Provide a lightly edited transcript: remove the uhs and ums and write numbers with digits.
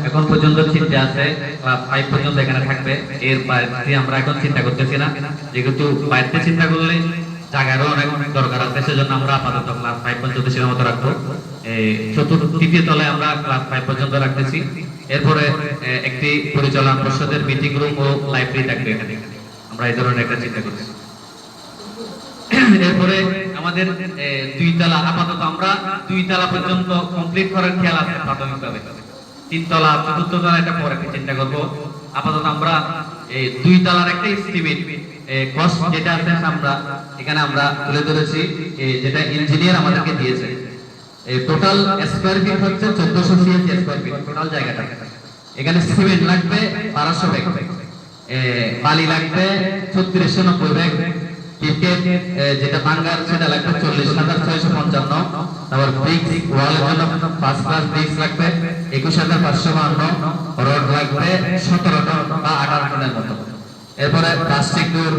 এখন পর্যন্ত চিন্তা আছে ক্লাস 5 পর্যন্ত এখানে থাকবে। এর বাইরে আমরা এখন চিন্তা করতেছি না, যেহেতু বাইরে চিন্তা করলে জায়গারও অনেক দরকার আছে, সেজন্য আমরা আপাতত ক্লাস 5 পর্যন্ত সীমাবদ্ধ রাখবো। তৃতীয় তলায় আমরা ক্লাস 5 পর্যন্ত রাখতেছি। এরপরে একটি পরিচালনা পরিষদের মিটিং রুম ও লাইব্রেরি থাকবে এখানে, আমরা এই ধরনের একটা চিন্তা করছি। এরপরে আমাদের 2 তলা, আপাতত আমরা 2 তলা পর্যন্ত কমপ্লিট করার খেয়াল আছে প্রাথমিকভাবে। 3 তলা 4র্থ তলা এটা পরে চিন্তা করব। আপাতত আমরা 2 তলার একটা এস্টিমেট কস্ট যেটা আছে আমরা এখানে আমরা তুলে ধরেছি, যেটা ইঞ্জিনিয়ার আমাদেরকে দিয়েছে। টোটাল স্কয়ার ফিট হচ্ছে 1480 স্কয়ার ফিট টোটাল জায়গাটা। এখানে সিমেন্ট লাগবে 1200 ব্যাগ, বালি লাগবে 3690 ব্যাগ, ক্রিকেট যেটা বাঙ্গার সেটা লাগবে 40,655, তারপর ব্রিক্স ওয়ালের জন্য ফার্স্ট ক্লাস ব্রিক্স লাগবে 21,552, রড লাগবে 17 টন বা 18 টনের মতো। এরপরে প্লাস্টিক ডোর